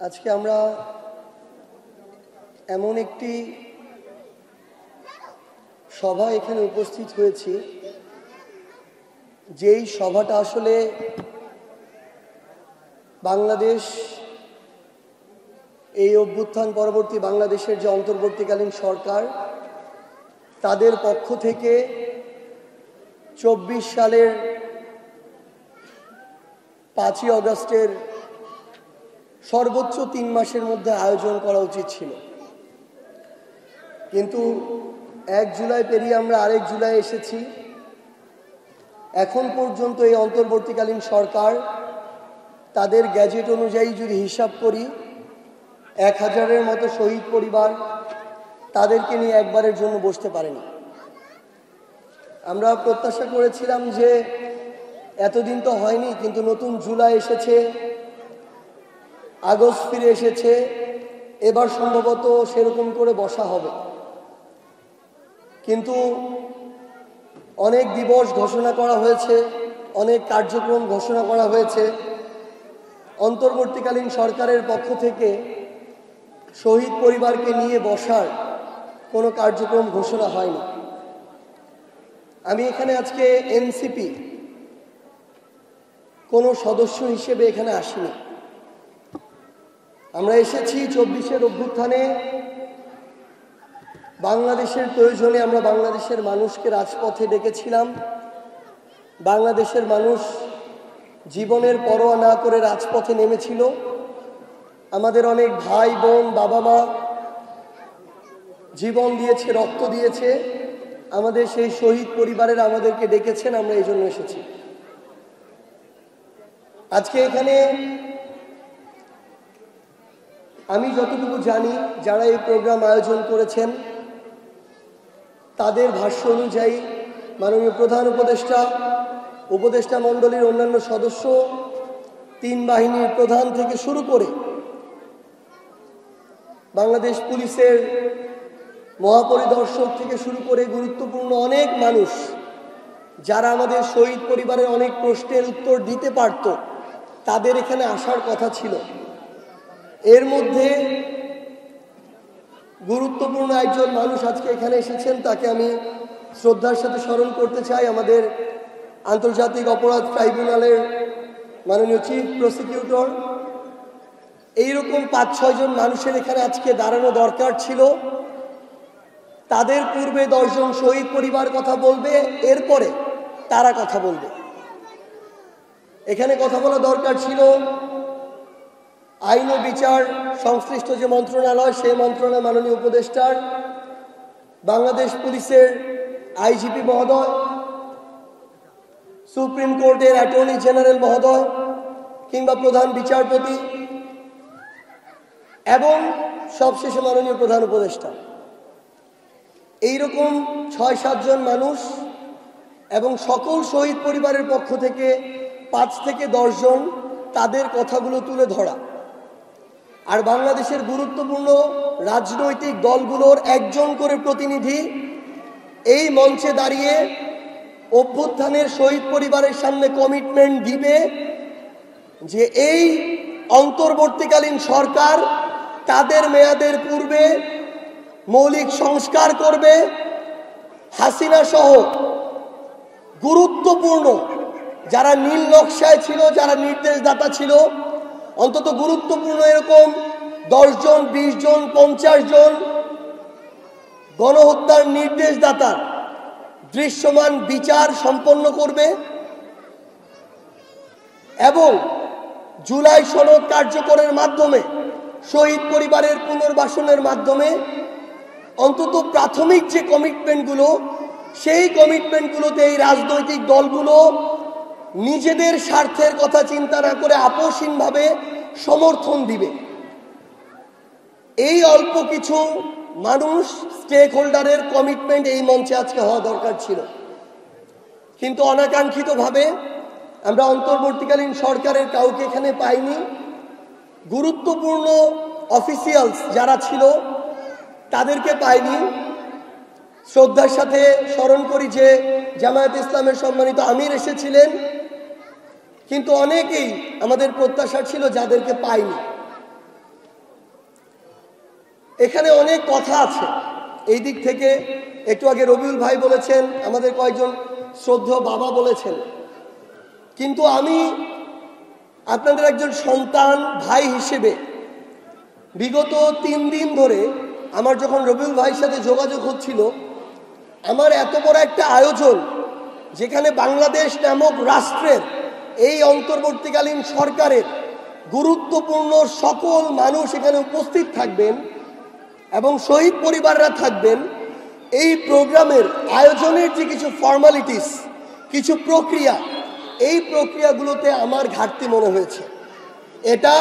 আজকে আমরা এমন একটি সভা এখানে উপস্থিত হয়েছি, যেই সভাটা আসলে বাংলাদেশ এই অভ্যুত্থান পরবর্তী বাংলাদেশের যে অন্তর্বর্তীকালীন সরকার তাদের পক্ষ থেকে ২৪ সালের ৫ই আগস্টের সর্বোচ্চ ৩ মাসের মধ্যে আয়োজন করা উচিত ছিল। কিন্তু ১ জুলাই পেরিয়ে আমরা আরেক জুলাই এসেছি। এখন পর্যন্ত এই অন্তর্বর্তীকালীন সরকার তাদের গ্যাজেট অনুযায়ী যদি হিসাব করি ১,০০০-এর মতো শহীদ পরিবার তাদেরকে নিয়ে একবারের জন্য বসতে পারেনি। আমরা প্রত্যাশা করেছিলাম যে এতদিন তো হয়নি, কিন্তু নতুন জুলাই এসেছে, আগস্ট ফিরে এসেছে, এবার সম্ভবত সেরকম করে বসা হবে। কিন্তু অনেক দিবস ঘোষণা করা হয়েছে, অনেক কার্যক্রম ঘোষণা করা হয়েছে। অন্তর্বর্তীকালীন সরকারের পক্ষ থেকে শহীদ পরিবারকে নিয়ে বসার কোনো কার্যক্রম ঘোষণা হয়নি। আমি এখানে আজকে এনসিপি কোনো সদস্য হিসেবে এখানে আসিনি। আমরা এসেছি ২৪-এর অভ্যুত্থানে বাংলাদেশের প্রয়োজনে আমরা বাংলাদেশের মানুষকে রাজপথে ডেকেছিলাম। বাংলাদেশের মানুষ জীবনের পরোয়া না করে রাজপথে নেমেছিল। আমাদের অনেক ভাই বোন বাবা মা জীবন দিয়েছে, রক্ত দিয়েছে। আমাদের সেই শহীদ পরিবারের আমাদেরকে ডেকেছেন, আমরা এই জন্য এসেছি। আজকে এখানে আমি যতটুকু জানি যারা এই প্রোগ্রাম আয়োজন করেছেন তাদের ভাষ্য অনুযায়ী মাননীয় প্রধান উপদেষ্টা মণ্ডলীর অন্যান্য সদস্য, ৩ বাহিনীর প্রধান থেকে শুরু করে বাংলাদেশ পুলিশের মহাপরিদর্শক থেকে শুরু করে গুরুত্বপূর্ণ অনেক মানুষ যারা আমাদের শহীদ পরিবারের অনেক প্রশ্নের উত্তর দিতে পারত, তাদের এখানে আসার কথা ছিল। এর মধ্যে গুরুত্বপূর্ণ একজন মানুষ আজকে এখানে এসেছেন, তাকে আমি শ্রদ্ধার সাথে স্মরণ করতে চাই। আমাদের আন্তর্জাতিক অপরাধ ট্রাইব্যুনালের মাননীয় চিফ প্রসিকিউটর। এইরকম ৫-৬ জন মানুষের এখানে আজকে দাঁড়ানো দরকার ছিল। তাদের পূর্বে ১০ জন শহীদ পরিবার কথা বলবে, এরপরে তারা কথা বলবে। এখানে কথা বলা দরকার ছিল আইন ও বিচার সংশ্লিষ্ট যে মন্ত্রণালয়, সেই মন্ত্রণালয় মাননীয় উপদেষ্টার, বাংলাদেশ পুলিশের আইজিপি মহোদয়, সুপ্রিম কোর্টের অ্যাটর্নি জেনারেল মহোদয় কিংবা প্রধান বিচারপতি এবং সবশেষে মাননীয় প্রধান উপদেষ্টা। এইরকম ৬-৭ জন মানুষ এবং সকল শহীদ পরিবারের পক্ষ থেকে ৫ থেকে ১০ জন, তাদের কথাগুলো তুলে ধরা। আর বাংলাদেশের গুরুত্বপূর্ণ রাজনৈতিক দলগুলোর একজন করে প্রতিনিধি এই মঞ্চে দাঁড়িয়ে অভ্যুত্থানের শহীদ পরিবারের সামনে কমিটমেন্ট দিবে যে এই অন্তর্বর্তীকালীন সরকার তাদের মেয়াদের পূর্বে মৌলিক সংস্কার করবে। হাসিনা সহ গুরুত্বপূর্ণ যারা নীল নকশায় ছিল, যারা নির্দেশদাতা ছিল, অন্তত গুরুত্বপূর্ণ এরকম ১০ জন, ২০ জন, ৫০ জন গণহত্যার নির্দেশদাতার দৃশ্যমান বিচার সম্পন্ন করবে এবং জুলাই সনদ কার্যকরের মাধ্যমে শহীদ পরিবারের পুনর্বাসনের মাধ্যমে অন্তত প্রাথমিক যে কমিটমেন্টগুলো, সেই কমিটমেন্টগুলোতে এই রাজনৈতিক দলগুলো নিজেদের স্বার্থের কথা চিন্তা না করে আপোষহীনভাবে সমর্থন দিবে। এই অল্প কিছু মানুষ, স্টেক হোল্ডারের কমিটমেন্ট এই মঞ্চে আজকে হওয়া দরকার ছিল। কিন্তু অনাকাঙ্ক্ষিতভাবে আমরা অন্তর্বর্তীকালীন সরকারের কাউকে এখানে পাইনি। গুরুত্বপূর্ণ অফিসিয়ালস যারা ছিল তাদেরকে পাইনি। শ্রদ্ধার সাথে স্মরণ করি যে জামায়াত ইসলামের সম্মানিত আমির এসেছিলেন, কিন্তু অনেকেই আমাদের প্রত্যাশা ছিল যাদেরকে পাইনি। এখানে অনেক কথা আছে এই দিক থেকে। একটু আগে রবিউল ভাই বলেছেন, আমাদের কয়েকজন শ্রদ্ধেয় বাবা বলেছেন, কিন্তু আমি আপনাদের একজন সন্তান ভাই হিসেবে বিগত 3 দিন ধরে আমার যখন রবিউল ভাইয়ের সাথে যোগাযোগ হচ্ছিল, আমার এত বড় একটা আয়োজন যেখানে বাংলাদেশ নামক রাষ্ট্রের এই অন্তর্বর্তীকালীন সরকারের গুরুত্বপূর্ণ সকল মানুষ এখানে উপস্থিত থাকবেন এবং শহীদ পরিবাররা থাকবেন, এই প্রোগ্রামের আয়োজনের যে কিছু ফর্মালিটিস, কিছু প্রক্রিয়া, এই প্রক্রিয়াগুলোতে আমার ঘাটতি মনে হয়েছে। এটা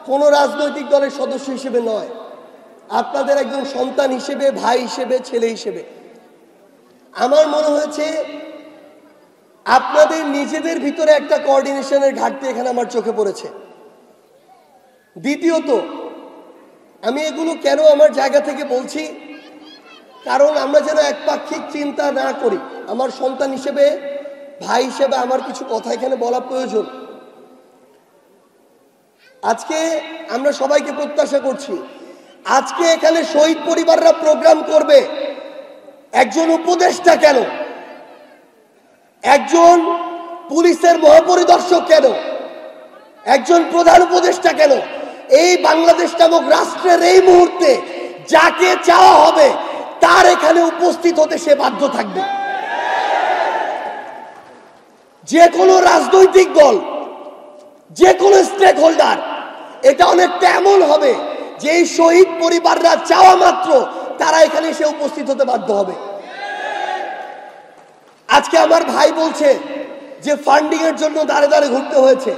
কোনো রাজনৈতিক দলের সদস্য হিসেবে নয়, আপনাদের একজন সন্তান হিসেবে, ভাই হিসেবে, ছেলে হিসেবে আমার মনে হয়েছে আপনাদের নিজেদের ভিতরে একটা কোঅর্ডিনেশনের ঘাটতি এখানে আমার চোখে পড়েছে। দ্বিতীয়ত, আমি এগুলো কেন আমার জায়গা থেকে বলছি, কারণ আমরা যেন একপাক্ষিক চিন্তা না করি। আমার সন্তান হিসেবে, ভাই হিসেবে আমার কিছু কথা এখানে বলা প্রয়োজন। আজকে আমরা সবাইকে প্রত্যাশা করছি, আজকে এখানে শহীদ পরিবাররা প্রোগ্রাম করবে, একজন উপদেষ্টা কেন, একজন পুলিশের মহাপরিদর্শক কেন, একজন প্রধান উপদেষ্টা কেন, এই বাংলাদেশ নামক রাষ্ট্রের এই মুহূর্তে যাকে চাওয়া হবে তার এখানে উপস্থিত হতে সে বাধ্য থাকবে। যে কোনো রাজনৈতিক দল, যে কোনো স্টেক হোল্ডার, এটা অনেকটা এমন হবে যে এই শহীদ পরিবাররা চাওয়া মাত্র তারা এখানে এসে উপস্থিত হতে বাধ্য হবে। আজকে আমার ভাই বলছে যে ফান্ডিং এর জন্য দাঁড়ে দাঁড়ে ঘুরতে হয়েছে।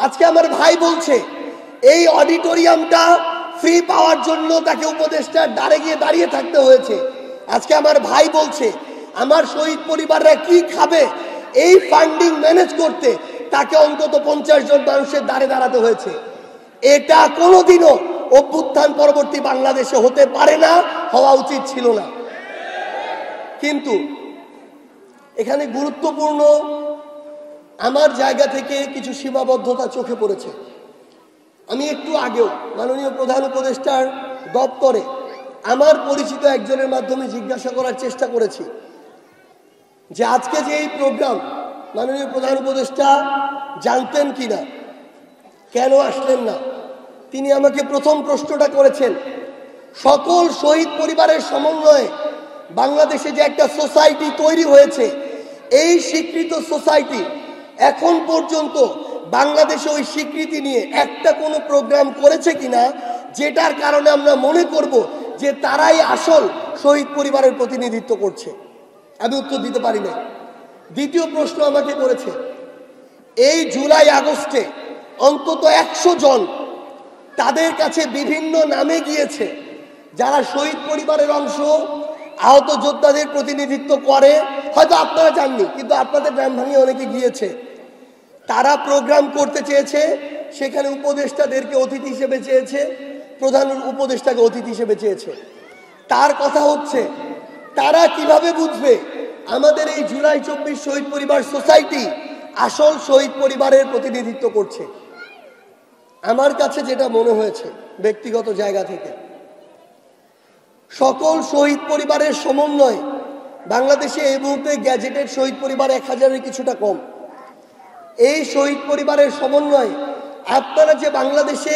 আজকে আমার ভাই বলছে এই অডিটোরিয়ামটা ফ্রি পাওয়ার জন্য তাকে উপদেষ্টার দ্বারে গিয়ে দাঁড়িয়ে থাকতে হয়েছে। আজকে আমার ভাই বলছে আমার শহীদ পরিবাররা কি খাবে এই ফান্ডিং ম্যানেজ করতে তাকে অন্তত 50 জন মানুষের দ্বারে দাঁড়াতে হয়েছে। এটা কোনোদিনও অভ্যুত্থান পরবর্তী বাংলাদেশে হতে পারে না, হওয়া উচিত ছিল না। কিন্তু এখানে গুরুত্বপূর্ণ আমার জায়গা থেকে কিছু সীমাবদ্ধতা চোখে পড়েছে। আমি একটু আগেও মাননীয় প্রধান উপদেষ্টার দপ্তরে আমার পরিচিত একজনের মাধ্যমে জিজ্ঞাসা করার চেষ্টা করেছি যে আজকে যে এই প্রোগ্রাম মাননীয় প্রধান উপদেষ্টা জানতেন কিনা, কেন আসলেন না। তিনি আমাকে প্রথম প্রশ্নটা করেছেন, সকল শহীদ পরিবারের সমন্বয়ে বাংলাদেশে যে একটা সোসাইটি তৈরি হয়েছে, এই স্বীকৃত সোসাইটি এখন পর্যন্ত বাংলাদেশে ওই স্বীকৃতি নিয়ে একটা কোনো প্রোগ্রাম করেছে কিনা, যেটার কারণে আমরা মনে করব যে তারাই আসল শহীদ পরিবারের প্রতিনিধিত্ব করছে। আমি উত্তর দিতে পারি না। দ্বিতীয় প্রশ্ন আমাকে করেছে, এই জুলাই আগস্টে অন্তত 100 জন তাদের কাছে বিভিন্ন নামে গিয়েছে যারা শহীদ পরিবারের অংশ, আহত যোদ্ধাদের প্রতিনিধিত্ব করে, হয়তো আপনারা জাননি কিন্তু আপনাদের নাম ভাঙিয়ে অনেকে গিয়েছে। তারা প্রোগ্রাম করতে চেয়েছে, সেখানে উপদেষ্টাদেরকে অতিথি হিসেবে চেয়েছে, প্রধান উপদেষ্টাকে অতিথি হিসেবে চেয়েছে। তার কথা হচ্ছে তারা কিভাবে বুঝবে আমাদের এই জুলাই 24 শহীদ পরিবার সোসাইটি আসল শহীদ পরিবারের প্রতিনিধিত্ব করছে। আমার কাছে যেটা মনে হয়েছে ব্যক্তিগত জায়গা থেকে, সকল শহীদ পরিবারের সমন্বয়ে বাংলাদেশে এই মুহূর্তে গ্যাজেটেড শহীদ পরিবার 1000-এর কিছুটা কম। এই শহীদ পরিবারের সমন্বয়ে আপনারা যে বাংলাদেশে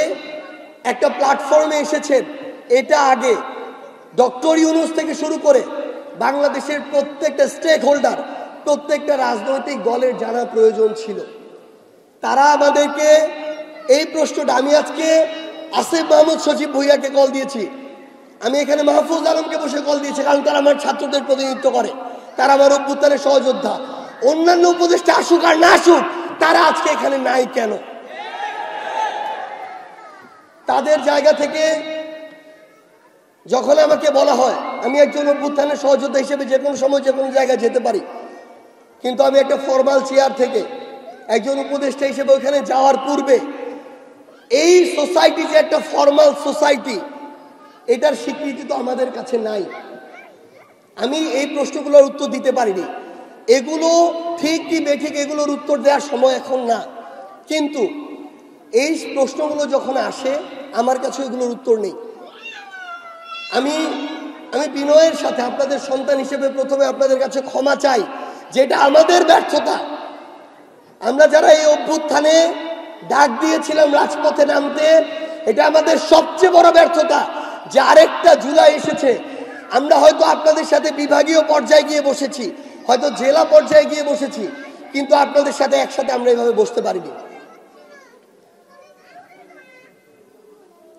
একটা প্ল্যাটফর্মে এসেছেন, এটা আগে ডক্টর ইউনূস থেকে শুরু করে বাংলাদেশের প্রত্যেকটা স্টেক হোল্ডার, প্রত্যেকটা রাজনৈতিক দলের জানা প্রয়োজন ছিল। তারা আমাদেরকে এই প্রশ্নটা, আমি আজকে আসিফ মাহমুদ সচিব ভুইয়াকে কল দিয়েছি, আমি এখানে মাহফুজ আলমকে বসে কল দিয়েছি, কারণ তারা আমার ছাত্রদের প্রতিনিধিত্ব করে, তারা আমার অভ্যুত্থানের সহযোদ্ধা। অন্যান্য উপদেষ্টা আসুক আর না আসুক, তারা আজকে এখানে নাই কেন? তাদের জায়গা থেকে যখন আমাকে বলা হয় আমি একজন অভ্যুত্থানের সহযোদ্ধা হিসেবে যে কোনো সময় যে কোনো জায়গায় যেতে পারি, কিন্তু আমি একটা ফরমাল চেয়ার থেকে একজন উপদেষ্টা হিসেবে ওখানে যাওয়ার পূর্বে এই সোসাইটি যে একটা ফরমাল সোসাইটি, এটার স্বীকৃতি তো আমাদের কাছে নাই। আমি এই প্রশ্নগুলোর উত্তর দিতে পারিনি। এগুলো ঠিক কি বেঠিক এগুলোর উত্তর দেওয়ার সময় এখন না, কিন্তু এই প্রশ্নগুলো যখন আসে আমার কাছে এগুলোর উত্তর নেই। আমি আমি বিনয়ের সাথে আপনাদের সন্তান হিসেবে প্রথমে আপনাদের কাছে ক্ষমা চাই, যেটা আমাদের ব্যর্থতা। আমরা যারা এই অভ্যুত্থানে ডাক দিয়েছিলাম রাজপথে নামতে, এটা আমাদের সবচেয়ে বড় ব্যর্থতা যে আরেকটা জুলাই এসেছে। আমরা হয়তো আপনাদের সাথে বিভাগীয় পর্যায়ে গিয়ে বসেছি, হয়তো জেলা পর্যায়ে গিয়ে বসেছি, কিন্তু আপনাদের সাথে একসাথে আমরা এইভাবে বসতে পারিনি।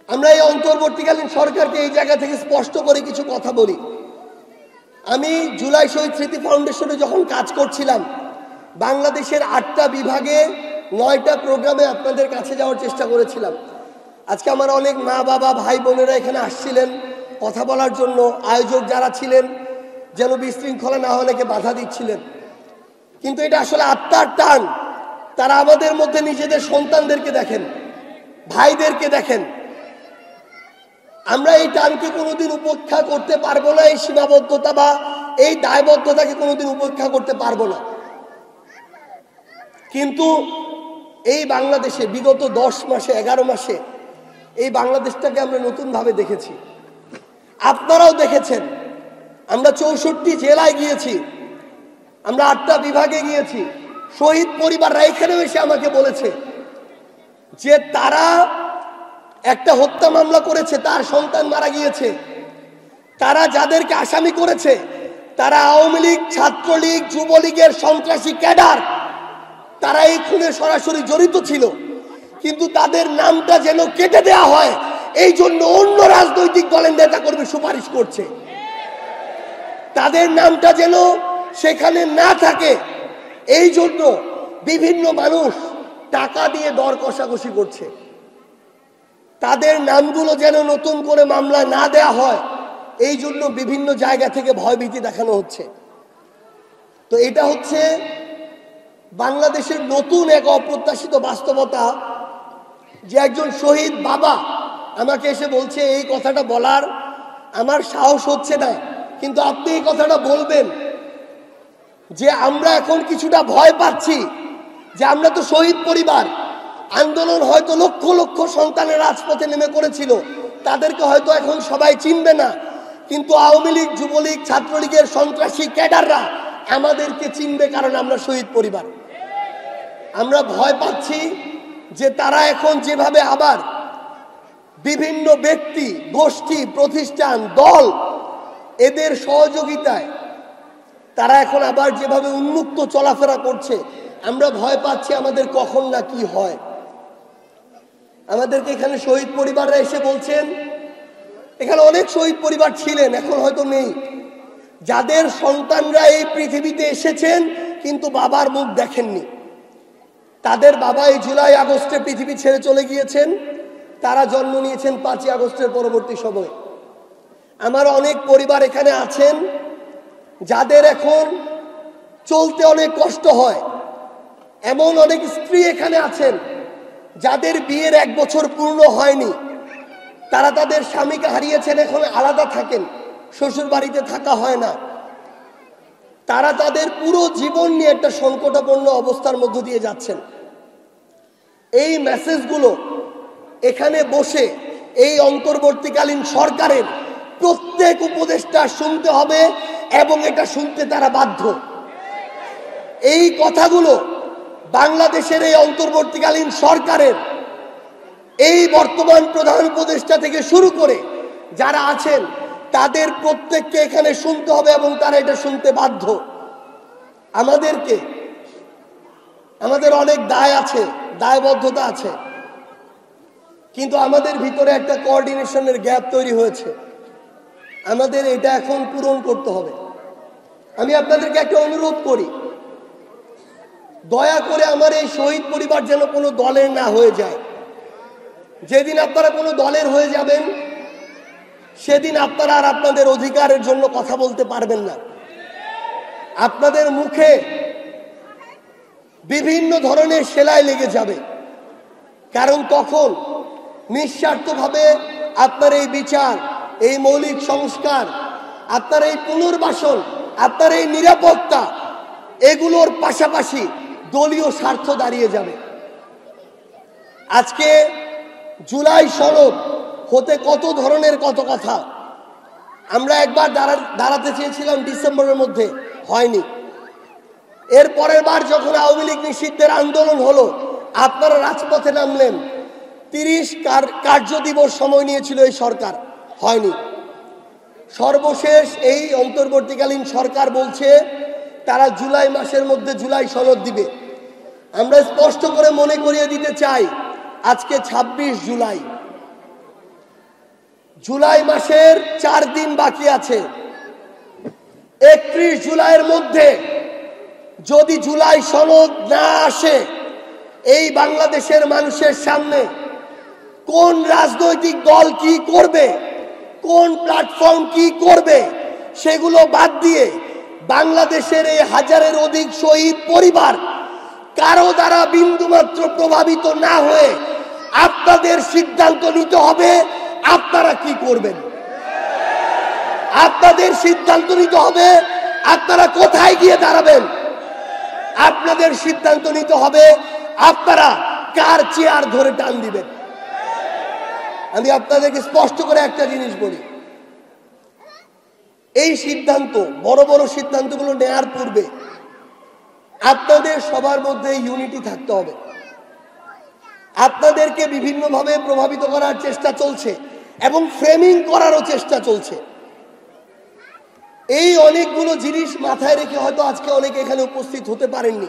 আমরা এই অন্তর্বর্তীকালীন সরকারকে এই জায়গা থেকে স্পষ্ট করে কিছু কথা বলি। আমি জুলাই শহীদ স্মৃতি ফাউন্ডেশনে যখন কাজ করছিলাম, বাংলাদেশের 8টা বিভাগে 9টা প্রোগ্রামে আপনাদের কাছে যাওয়ার চেষ্টা করেছিলাম। আজকে আমার অনেক মা বাবা ভাই বোনেরা এখানে আসছিলেন কথা বলার জন্য। আয়োজক যারা ছিলেন যেন বিশৃঙ্খলা না হলে বাধা দিচ্ছিলেন, কিন্তু এটা আসলে আত্মার টান। তারা আমাদের মধ্যে নিজেদের সন্তানদেরকে দেখেন, ভাইদেরকে দেখেন। আমরা এই টানকে কোনোদিন উপেক্ষা করতে পারবো না, এই সীমাবদ্ধতা বা এই দায়বদ্ধতাকে কোনোদিন উপেক্ষা করতে পারবো না। কিন্তু এই বাংলাদেশে বিগত 10 মাসে 11 মাসে এই বাংলাদেশটাকে আমরা নতুন ভাবে দেখেছি, আপনারাও দেখেছেন। আমরা 64 জেলায় গিয়েছি, আমরা 8টা বিভাগে গিয়েছি। শহীদ পরিবাররা এখানেও এসে আমাকে বলেছে যে তারা একটা হত্যা মামলা করেছে, তার সন্তান মারা গিয়েছে। তারা যাদেরকে আসামি করেছে তারা আওয়ামী লীগ, ছাত্রলীগ, যুবলীগের সন্ত্রাসী ক্যাডার, তারা এই খুনে সরাসরি জড়িত ছিল, কিন্তু তাদের নামটা যেন কেটে দেওয়া হয় এই জন্য অন্য রাজনৈতিক দলের নেতা কর্মী সুপারিশ করছে। তাদের নামটা যেন সেখানে না থাকে এই জন্য বিভিন্ন মানুষ টাকা দিয়ে দর কষাকষি করছে। তাদের নামগুলো যেন নতুন করে মামলা না দেয়া হয় এই জন্য বিভিন্ন জায়গা থেকে ভয়ভীতি দেখানো হচ্ছে। তো এটা হচ্ছে বাংলাদেশের নতুন এক অপ্রত্যাশিত বাস্তবতা যে একজন শহীদ বাবা আমাকে এসে বলছে এই কথাটা বলার আমার সাহস হচ্ছে না, কিন্তু আপনি এই কথাটা বলবেন যে আমরা এখন কিছুটা ভয় পাচ্ছি যে আমরা তো শহীদ পরিবার, আন্দোলন হয়তো লক্ষ লক্ষ সন্তানের রাজপথে নেমে করেছিল, তাদেরকে হয়তো এখন সবাই চিনবে না, কিন্তু আওয়ামী লীগ, যুবলীগ, ছাত্রলীগের সন্ত্রাসী ক্যাডাররা আমাদেরকে চিনবে, কারণ আমরা শহীদ পরিবার। আমরা ভয় পাচ্ছি যে তারা এখন যেভাবে আবার বিভিন্ন ব্যক্তি, গোষ্ঠী, প্রতিষ্ঠান, দল এদের সহযোগিতায় তারা এখন আবার যেভাবে উন্মুক্ত চলাফেরা করছে, আমরা ভয় পাচ্ছি আমাদের কখন না কি হয়। আমাদেরকে এখানে শহীদ পরিবাররা এসে বলছেন, এখানে অনেক শহীদ পরিবার ছিলেন, এখন হয়তো নেই, যাদের সন্তানরা এই পৃথিবীতে এসেছেন কিন্তু বাবার মুখ দেখেননি। তাদের বাবা এই জুলাই আগস্টে পৃথিবী ছেড়ে চলে গিয়েছেন, তারা জন্ম নিয়েছেন 5ই আগস্টের পরবর্তী সময়ে। আমার অনেক পরিবার এখানে আছেন যাদের এখন চলতে অনেক কষ্ট হয়। এমন অনেক স্ত্রী এখানে আছেন যাদের বিয়ের 1 বছর পূর্ণ হয়নি, তারা তাদের স্বামীকে হারিয়েছেন, এখন আলাদা থাকেন, শ্বশুর বাড়িতে থাকা হয় না। তারা তাদের পুরো জীবন নিয়ে একটা সংকটাপন্ন অবস্থার মধ্য দিয়ে যাচ্ছেন। এই মেসেজগুলো এখানে বসে এই অন্তর্বর্তীকালীন সরকারের প্রত্যেক উপদেষ্টা শুনতে হবে এবং এটা শুনতে তারা বাধ্য। এই কথাগুলো বাংলাদেশের এই অন্তর্বর্তীকালীন সরকারের এই বর্তমান প্রধান উপদেষ্টা থেকে শুরু করে যারা আছেন তাদের প্রত্যেককে এখানে শুনতে হবে এবং তারা এটা শুনতে বাধ্য। আমাদের অনেক দায় আছে, দায়বদ্ধতা আছে, কিন্তু আমাদের ভিতরে একটা কোঅর্ডিনেশনের গ্যাপ তৈরি হয়েছে, আমাদের এটা এখন পূরণ করতে হবে। আমি আপনাদেরকে একটা অনুরোধ করি, দয়া করে আমার এই শহীদ পরিবার যেন কোনো দলের না হয়ে যায়। যেদিন আপনারা কোনো দলের হয়ে যাবেন সেদিন আপনারা আর আপনাদের অধিকারের জন্য কথা বলতে পারবেন না। আপনাদের মুখে বিভিন্ন ধরনের সেলাই লেগে যাবে, কারণ তখন নিঃস্বার্থভাবে আপনার এই বিচার, এই মৌলিক সংস্কার, আপনার এই পুনর্বাসন, আপনার এই নিরাপত্তা, এগুলোর পাশাপাশি দলীয় স্বার্থ দাঁড়িয়ে যাবে। আজকে জুলাই সনদ হতে কত ধরনের কত কথা, আমরা একবার দাঁড়াতে চেয়েছিলাম ডিসেম্বরের মধ্যে, হয়নি। এর পরের বার যখন আওয়ামী লীগ নিষিদ্ধের আন্দোলন হলো, আপনারা রাজপথে নামলেন, 30 কার্য দিবস সময় নিয়েছিল এই সরকার, হয়নি। সর্বশেষ এই অন্তর্বর্তীকালীন সরকার বলছে তারা জুলাই মাসের মধ্যে জুলাই সনদ দিবে। আমরা স্পষ্ট করে মনে করিয়ে দিতে চাই, আজকে 26 জুলাই, জুলাই মাসের 4 দিন বাকি আছে। 31 জুলাইয়ের মধ্যে যদি জুলাই সনদ না আসে, এই বাংলাদেশের মানুষের সামনে কোন রাজনৈতিক দল কি করবে, কোন প্ল্যাটফর্ম কি করবে, সেগুলো বাদ দিয়ে বাংলাদেশের এই হাজারের অধিক শহীদ পরিবার কারো দ্বারা বিন্দুমাত্র প্রভাবিত না হয়ে আপনাদের সিদ্ধান্ত নিতে হবে আপনারা কি করবেন। আপনাদের সিদ্ধান্ত নিতে হবে আপনারা কোথায় গিয়ে দাঁড়াবেন। আপনাদের সিদ্ধান্ত নিতে হবে আপনারা কার চেয়ার ধরে টান দিবেন। আমি আপনাদেরকে স্পষ্ট করে একটা জিনিস বলি, এই সিদ্ধান্ত, বড় বড় সিদ্ধান্তগুলো নেয়ার পূর্বে আপনাদের সবার মধ্যে ইউনিটি থাকতে হবে। আপনাদেরকে বিভিন্নভাবে প্রভাবিত করার চেষ্টা চলছে এবং ফ্রেমিং করারও চেষ্টা চলছে। এই অনেকগুলো জিনিস মাথায় রেখে হয়তো আজকে অনেকে এখানে উপস্থিত হতে পারেননি,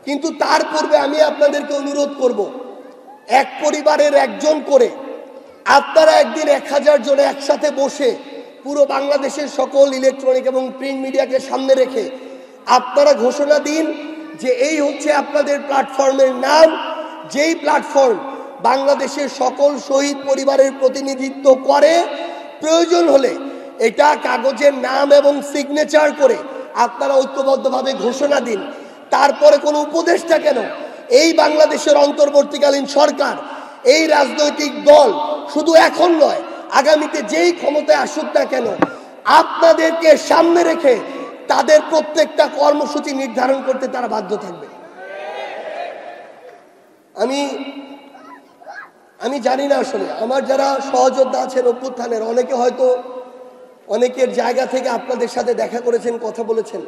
কিন্তু তার পূর্বে আমি আপনাদেরকে অনুরোধ করব, এক পরিবারের একজন করে আপনারা একদিন 1000 জন একসাথে বসে পুরো বাংলাদেশের সকল ইলেকট্রনিক এবং প্রিন্ট মিডিয়াকে সামনে রেখে আপনারা ঘোষণা দিন যে এই হচ্ছে আপনাদের প্ল্যাটফর্মের নাম, যেই প্ল্যাটফর্ম বাংলাদেশের সকল শহীদ পরিবারের প্রতিনিধিত্ব করে। প্রয়োজন হলে এটা কাগজের নাম এবং সিগনেচার করে আপনারা ঐক্যবদ্ধভাবে ঘোষণা দিন। তারপরে কোনো উপদেষ্টা কেন, এই বাংলাদেশের অন্তর্বর্তীকালীন সরকার, এই রাজনৈতিক দল শুধু এখন নয়, আগামীতে যেই ক্ষমতায় আসুক না কেন, আপনাদেরকে সামনে রেখে তাদের প্রত্যেকটা কর্মসূচি নির্ধারণ করতে তারা বাধ্য থাকবে। আমি জানি না, আসলে আমার যারা সহযোদ্ধা আছেন অভ্যুত্থানের, অনেকে হয়তো অনেকের জায়গা থেকে আপনাদের সাথে দেখা করেছেন, কথা বলেছেন,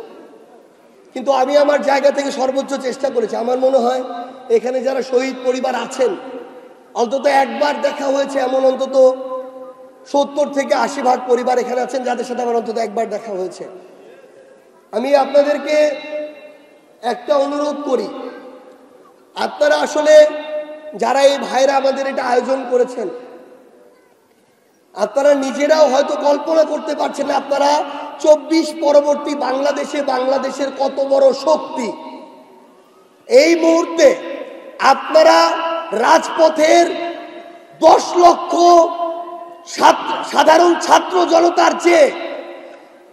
কিন্তু আমি আমার জায়গা থেকে সর্বোচ্চ চেষ্টা করেছি। আমার মনে হয় এখানে যারা শহীদ পরিবার আছেন, অন্তত একবার দেখা হয়েছে এমন অন্তত 70 থেকে 80 ভাগ পরিবার এখানে আছেন যাদের সাথে আমার অন্তত একবার দেখা হয়েছে। আমি আপনাদেরকে একটা অনুরোধ করি, আপনারা আসলে যারা এই ভাইরা আমাদের এটা আয়োজন করেছেন, আপনারা নিজেরাও হয়তো কল্পনা করতে পারছেন না আপনারা 24 পরবর্তী বাংলাদেশের কত বড় শক্তি। এই মুহূর্তে আপনারা রাজপথের 10 লক্ষ সাধারণ ছাত্র জনতার চেয়ে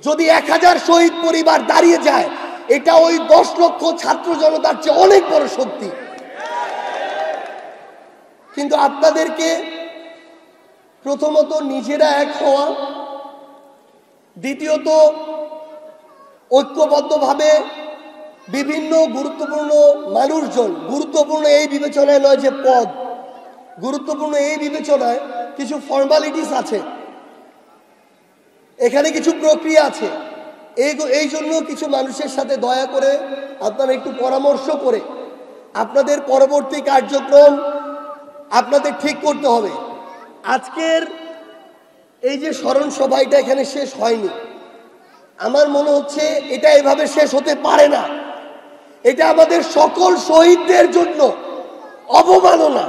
যদি 1000 শহীদ পরিবার দাঁড়িয়ে যায়, এটা ওই 10 লক্ষ ছাত্র জনতার চেয়ে অনেক বড় শক্তি। কিন্তু আপনাদেরকে প্রথমত নিজেরা এক হওয়া, দ্বিতীয়ত ঐক্যবদ্ধভাবে বিভিন্ন গুরুত্বপূর্ণ মানুষজন, গুরুত্বপূর্ণ এই বিবেচনায় নয় যে পদ, গুরুত্বপূর্ণ এই বিবেচনায় কিছু ফর্মালিটিস আছে, এখানে কিছু প্রক্রিয়া আছে। এই জন্য কিছু মানুষের সাথে দয়া করে আপনারা একটু পরামর্শ করে আপনাদের পরবর্তী কার্যক্রম আপনাদের ঠিক করতে হবে। আজকের এই যে স্মরণ সভাটা এখানে শেষ হয়নি, আমার মনে হচ্ছে এটা এভাবে শেষ হতে পারে না। এটা আমাদের সকল শহীদদের জন্য অবমাননা।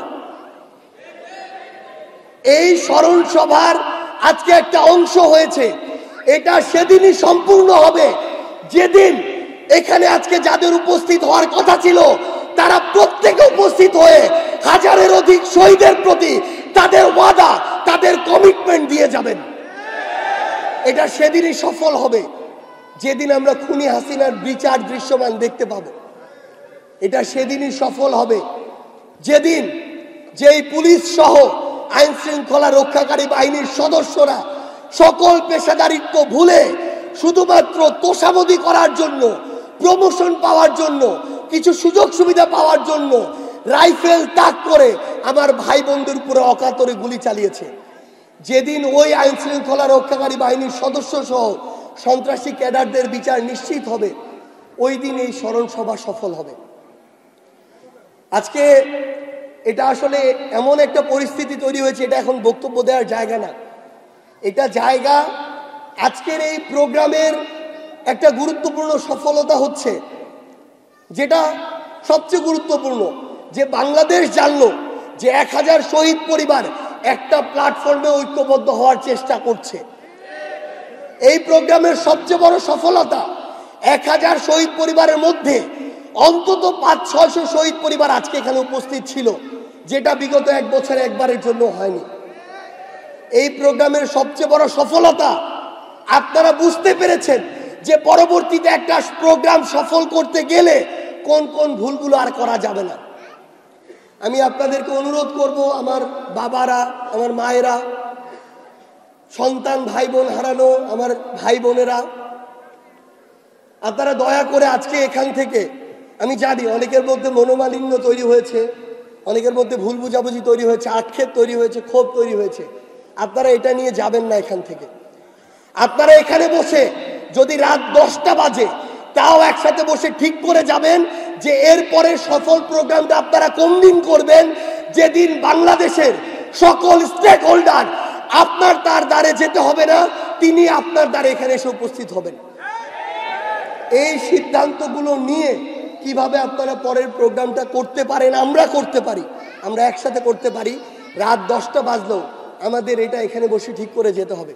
এই স্মরণ সভার আজকে একটা অংশ হয়েছে, এটা সেদিনই সম্পূর্ণ হবে যেদিন এখানে আজকে যাদের উপস্থিত হওয়ার কথা ছিল তারা প্রত্যেকে উপস্থিত হয়ে হাজারের অধিক শহীদের প্রতি তাদের ওয়াদা, তাদের কমিটমেন্ট দিয়ে যাবেন। এটা সেদিনই সফল হবে যেদিন আমরা খুনি হাসিনার বিচার দৃশ্যমান দেখতে পাব। এটা সেদিনই সফল হবে যেদিন যেই পুলিশ সহ আইন শৃঙ্খলা রক্ষাকারী বাহিনীর সদস্যরা সকল পেশাদারিত্ব ভুলে শুধুমাত্র তোষামোদি করার জন্য, প্রমোশন পাওয়ার জন্য, কিছু সুযোগ সুবিধা পাওয়ার জন্য রাইফেল তাক করে আমার ভাই বোনদের উপরে অকাতরে গুলি চালিয়েছে। যেদিন ওই আইন শৃঙ্খলা রক্ষাকারী বাহিনীর সদস্য সহ সন্ত্রাসী ক্যাডারদের বিচার নিশ্চিত হবে, ওই দিন এই স্মরণ সভা সফল হবে। আজকে এটা আসলে এমন একটা পরিস্থিতি তৈরি হয়েছে, এটা এখন বক্তব্য দেওয়ার জায়গা না। এটা জায়গা, আজকের এই প্রোগ্রামের একটা গুরুত্বপূর্ণ সফলতা হচ্ছে, যেটা সবচেয়ে গুরুত্বপূর্ণ, যে বাংলাদেশ জানলো যে 1000 শহীদ পরিবার একটা প্ল্যাটফর্মে ঐক্যবদ্ধ হওয়ার চেষ্টা করছে। এই প্রোগ্রামের সবচেয়ে বড় সফলতা, 1000 শহীদ পরিবারের মধ্যে অন্তত 500-600 শহীদ পরিবার আজকে এখানে উপস্থিত ছিল, যেটা বিগত 1 বছরে একবারের জন্য হয়নি। এই প্রোগ্রামের সবচেয়ে বড় সফলতা, আপনারা বুঝতে পেরেছেন যে পরবর্তীতে একটা প্রোগ্রাম সফল করতে গেলে কোন কোন ভুলগুলো আর করা যাবে না। আমি আপনাদেরকে অনুরোধ করব, আমার বাবারা, আমার মায়েরা, সন্তান ভাই বোন হারানো আমার ভাই বোনেরা, আপনারা দয়া করে আজকে এখান থেকে, আমি জানি অনেকের মধ্যে মনোমালিন্য তৈরি হয়েছে, অনেকের মধ্যে ভুল বুঝাবুঝি তৈরি হয়েছে, আক্ষেপ তৈরি হয়েছে, ক্ষোভ তৈরি হয়েছে, আপনারা এটা নিয়ে যাবেন না এখান থেকে। আপনারা এখানে বসে যদি রাত 10টা বাজে তাও একসাথে বসে ঠিক করে যাবেন যে এরপরে সফল প্রোগ্রামটা আপনারা কোন দিন করবেন, যেদিন বাংলাদেশের সকল স্টেক হোল্ডার আপনার তার দ্বারে যেতে হবে না, তিনি আপনার দ্বারে এখানে এসে উপস্থিত হবেন। এই সিদ্ধান্তগুলো নিয়ে কিভাবে আপনারা পরের প্রোগ্রামটা করতে পারেন, আমরা করতে পারি, আমরা একসাথে করতে পারি। রাত 10টা বাজলেও আমাদের এটা এখানে বসে ঠিক করে যেতে হবে।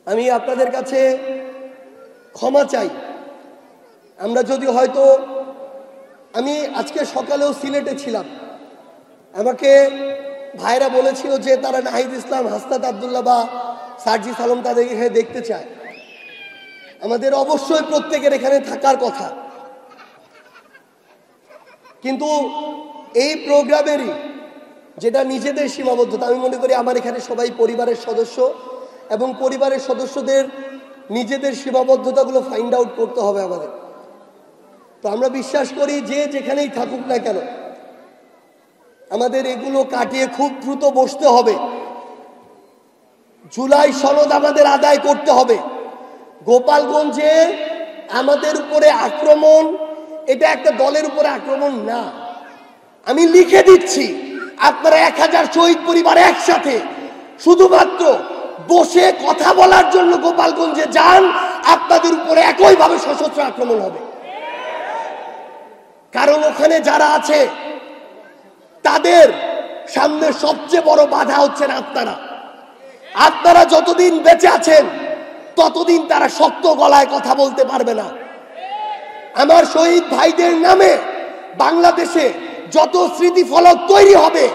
আমি আপনাদের কাছে ক্ষমা চাই, আমরা যদি হয়তো, আমি আজকে সকালেও সিলেটে ছিলাম, আমাকে ভাইরা বলেছিল যে তারা নাহিদ ইসলাম, হাসনাত আব্দুল্লাহ বা সার্জিস আলম তাদের এখানে দেখতে চায়। আমাদের অবশ্যই প্রত্যেকের এখানে থাকার কথা, কিন্তু এই প্রোগ্রামেরই যেটা নিজেদের সীমাবদ্ধতা, আমি মনে করি আমার এখানে সবাই পরিবারের সদস্য, এবং পরিবারের সদস্যদের নিজেদের সীমাবদ্ধতাগুলো ফাইন্ড আউট করতে হবে আমাদের। তো আমরা বিশ্বাস করি যে যেখানেই থাকুক না কেন, আমাদের এগুলো কাটিয়ে খুব দ্রুত বসতে হবে। জুলাই সনদ আমাদের আদায় করতে হবে। গোপালগঞ্জে আমাদের উপরে আক্রমণ, এটা একটা দলের উপরে আক্রমণ না। আমি লিখে দিচ্ছি, আপনারা 1000 শহীদ পরিবার একসাথে শুধুমাত্র বসে কথা বলার জন্য গোপালগঞ্জে যান, আপনাদের উপরে একইভাবে সশস্ত্র আক্রমণ হবে। কারণ ওখানে যারা আছে তাদের সামনে সবচেয়ে বড় বাধা হচ্ছেন আপনারা। আপনারা যতদিন বেঁচে আছেন ততদিন তারা শক্ত গলায় কথা বলতে পারবে না। আমার শহীদ ভাইদের নামে বাংলাদেশে যত স্মৃতিফলক তৈরি হবে,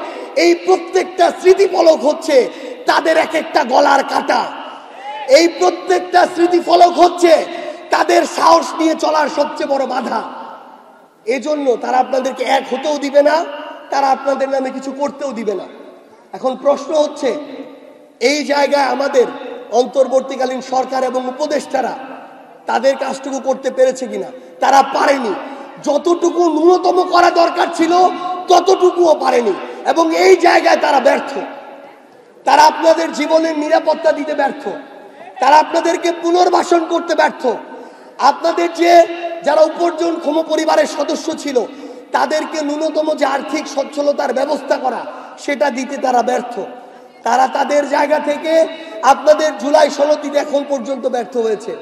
এই প্রত্যেকটা স্মৃতিফলক হচ্ছে তাদের এক একটা গলার কাটা। এই প্রত্যেকটা স্মৃতিফলক হচ্ছে তাদের সাহস নিয়ে চলার সবচেয়ে বড় বাধা। এজন্য তারা আপনাদেরকে এক হতেও দিবে না, তারা আপনাদের নামে কিছু করতেও দিবে না। এখন প্রশ্ন হচ্ছে, এই জায়গায় আমাদের অন্তর্বর্তীকালীন সরকার এবং উপদেষ্টারা তাদের কাজটুকু করতে পেরেছে কিনা? তারা পারেনি। যতটুকু ন্যূনতম করা দরকার ছিল ততটুকুও পারেনি, এবং এই জায়গায় তারা ব্যর্থ। তারা আপনাদের জীবনের নিরাপত্তা দিতে ব্যর্থ, তারা আপনাদেরকে পুনর্বাসন করতে ব্যর্থ, আপনাদের যে যারা উপার্জনক্ষম পরিবারের সদস্য ছিল তাদেরকে ন্যূনতম যে আর্থিক সচ্ছলতার ব্যবস্থা করা সেটা দিতে তারা ব্যর্থ। তারা তাদের জায়গা থেকে আপনাদের জুলাই সনদ দিতে এখন পর্যন্ত ব্যর্থ হয়েছে।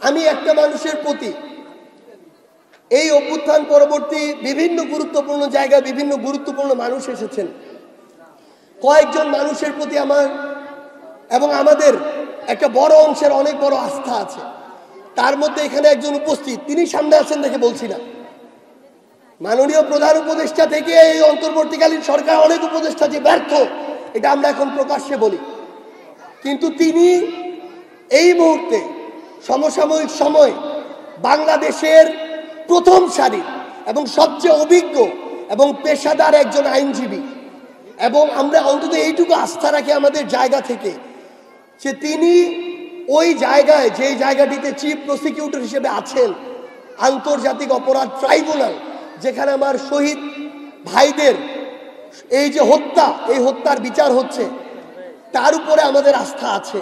আমি একটা মানুষের প্রতি, এই অভ্যুত্থান পরবর্তী বিভিন্ন গুরুত্বপূর্ণ জায়গায় বিভিন্ন গুরুত্বপূর্ণ মানুষ এসেছেন, কয়েকজন মানুষের প্রতি আমার এবং আমাদের একটা বড় অংশের অনেক বড় আস্থা আছে। তার মধ্যে এখানে একজন উপস্থিত, তিনি সামনে আছেন দেখে বলছি না, মাননীয় প্রধান উপদেষ্টা থেকে এই অন্তর্বর্তীকালীন সরকার অনেক উপদেষ্টা যে ব্যর্থ, এটা আমরা এখন প্রকাশ্যে বলি, কিন্তু তিনি এই মুহূর্তে সমসাময়িক সময় বাংলাদেশের প্রথম সারি এবং সবচেয়ে অভিজ্ঞ এবং পেশাদার একজন আইনজীবী। এবং আমরা অন্তত এইটুকু আস্থা রাখি আমাদের জায়গা থেকে যে তিনি ওই জায়গায়, যে জায়গাটিতে চিফ প্রসিকিউটর হিসেবে আছেন, আন্তর্জাতিক অপরাধ ট্রাইব্যুনাল, যেখানে আমার শহীদ ভাইদের এই যে হত্যা, এই হত্যার বিচার হচ্ছে, তার উপরে আমাদের আস্থা আছে,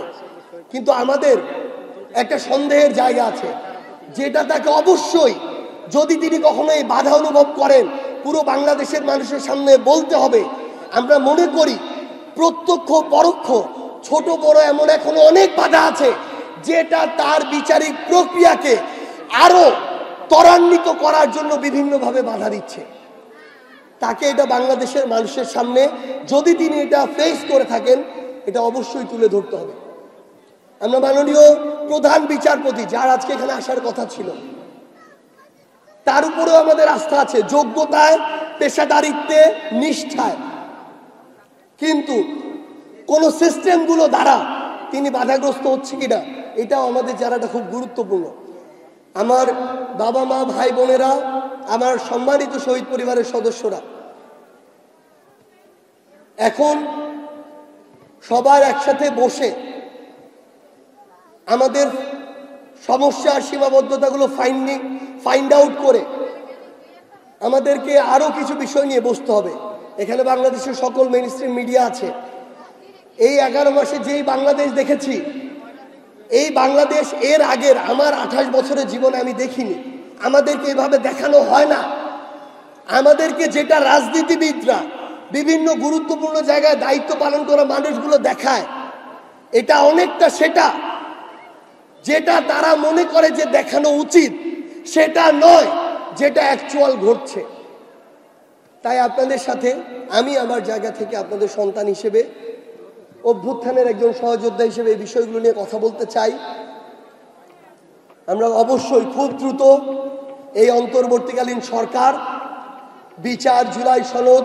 কিন্তু আমাদের একটা সন্দেহের জায়গা আছে, যেটা তাকে অবশ্যই, যদি তিনি কখনো এই বাধা অনুভব করেন, পুরো বাংলাদেশের মানুষের সামনে বলতে হবে। আমরা মনে করি প্রত্যক্ষ পরোক্ষ ছোট বড় এমন এখনো অনেক বাধা আছে, যেটা তার বিচারিক প্রক্রিয়াকে আরো ত্বরান্বিত করার জন্য বিভিন্নভাবে বাধা দিচ্ছে। তাকে এটা বাংলাদেশের মানুষের সামনে, যদি তিনি এটা ফেস করে থাকেন, এটা অবশ্যই তুলে ধরতে হবে। আমরা মাননীয় প্রধান বিচারপতি, যার আজকে এখানে আসার কথা ছিল, তার উপরেও আমাদের আস্থা আছে, যোগ্যতায়, পেশাদারিত্বে, নিষ্ঠায়, কিন্তু কোন সিস্টেমগুলো দ্বারা তিনি বাধাগ্রস্ত হচ্ছে কিনা এটাও আমাদের জানাটা খুব গুরুত্বপূর্ণ। আমার বাবা মা, ভাই বোনেরা, আমার সম্মানিত শহীদ পরিবারের সদস্যরা, এখন সবার একসাথে বসে আমাদের সমস্যার সীমাবদ্ধতাগুলো ফাইন্ড আউট করে আমাদেরকে আরো কিছু বিষয় নিয়ে বসতে হবে। এখানে বাংলাদেশের সকল মেইনস্ট্রিম মিডিয়া আছে। এই 11 মাসে যেই বাংলাদেশ দেখেছি, এই বাংলাদেশ এর আগের আমার 28 বছরের জীবনে আমি দেখিনি। আমাদেরকে এভাবে দেখানো হয় না। আমাদেরকে যেটা রাজনীতিবিদরা বিভিন্ন গুরুত্বপূর্ণ জায়গায় দায়িত্ব পালন করা মানুষগুলো দেখায়, এটা অনেকটা সেটা যেটা তারা মনে করে যে দেখানো উচিত, সেটা নয় যেটা অ্যাকচুয়াল ঘটছে। তাই আপনাদের সাথে আমি আমার জায়গা থেকে আপনাদের সন্তান হিসেবে, অভ্যুত্থানের একজন সহযোদ্ধা হিসেবে এই বিষয়গুলো নিয়ে কথা বলতে চাই। আমরা অবশ্যই খুব দ্রুত এই অন্তর্বর্তীকালীন সরকার বিচার, জুলাই সনদ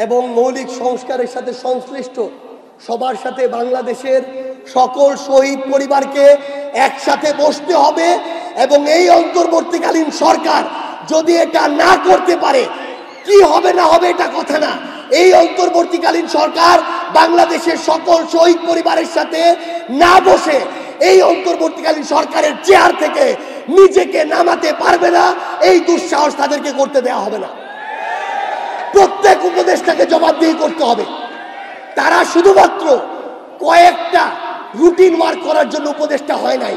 এবং মৌলিক সংস্কারের সাথে সংশ্লিষ্ট সবার সাথে বাংলাদেশের সকল শহীদ পরিবারকে একসাথে বসতে হবে, এবং এই অন্তর্বর্তীকালীন সরকার যদি এটা না করতে পারে, কি হবে না হবে এটা কথা না, এই অন্তর্বর্তীকালীন সরকার বাংলাদেশের সকল শহীদ পরিবারের সাথে না বসে এই অন্তর্বর্তীকালীন সরকারের চেয়ার থেকে নিজেকে নামাতে পারবে না। এই দুঃসাহস তাদেরকে করতে দেওয়া হবে না। প্রত্যেক উপদেষ্টাকে জবাবদিহি করতে হবে। তারা শুধুমাত্র কয়েকটা রুটিন ওয়ার্ক করার জন্য উপদেষ্টা হয় নাই।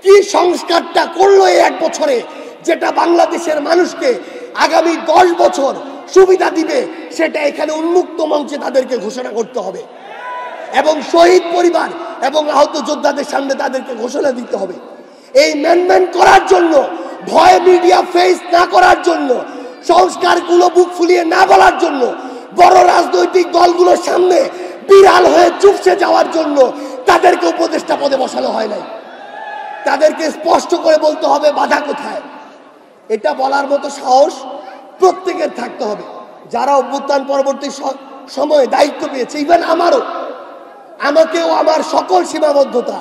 কি সংস্কারটা করলো এই 1 বছরে, যেটা বাংলাদেশের মানুষকে আগামী 10 বছর সুবিধা দিবে, সেটা এখানে উন্মুক্ত মঞ্চে তাদেরকে ঘোষণা করতে হবে, এবং শহীদ পরিবার এবং আহত যোদ্ধাদের সামনে তাদেরকে ঘোষণা দিতে হবে। এই ম্যানমেন্ট করার জন্য, ভয় মিডিয়া ফেস না করার জন্য, সংস্কারগুলো বুক ফুলিয়ে না বলার জন্য, বড় রাজনৈতিক দলগুলোর সামনে বিড়াল হয়ে চুপসে যাওয়ার জন্য তাদেরকে উপদেষ্টা পদে বসানো হয় নাই। তাদেরকে স্পষ্ট করে বলতে হবে বাধা কোথায়। এটা বলার মতো সাহস প্রত্যেকের থাকতে হবে। যারা অভ্যুত্থান পরবর্তী সময়ে দায়িত্ব পেয়েছে, ইভেন আমাকেও আমার সকল সীমাবদ্ধতা,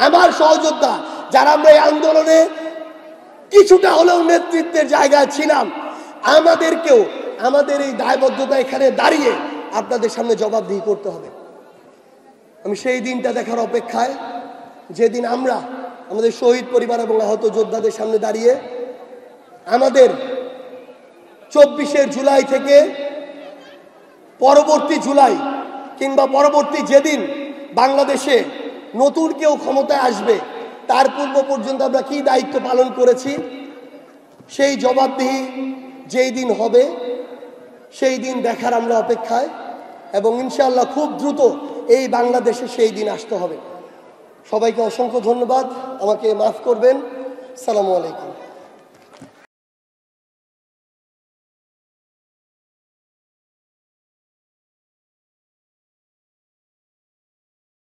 আমার সহযোদ্ধা যারা আমরা এই আন্দোলনে কিছুটা হলেও নেতৃত্বের জায়গায় ছিলাম, আমাদেরকেও আমাদের এই দায়বদ্ধতা এখানে দাঁড়িয়ে আপনাদের সামনে জবাবদিহি করতে হবে। আমি সেই দিনটা দেখার অপেক্ষায়, যেদিন আমরা আমাদের শহীদ পরিবার এবং আহত যোদ্ধাদের সামনে দাঁড়িয়ে আমাদের 24শে জুলাই থেকে পরবর্তী জুলাই কিংবা পরবর্তী যেদিন বাংলাদেশে নতুন কেউ ক্ষমতায় আসবে, তার পূর্ব পর্যন্ত আমরা কি দায়িত্ব পালন করেছি, সেই জবাবদিহি যেই দিন হবে সেই দিন দেখার আমরা অপেক্ষায়। এবং ইনশাআল্লাহ খুব দ্রুত এই বাংলাদেশে সেই দিন আসতে হবে। সবাইকে অসংখ্য ধন্যবাদ। আমাকে মাফ করবেন। আসসালামু আলাইকুম।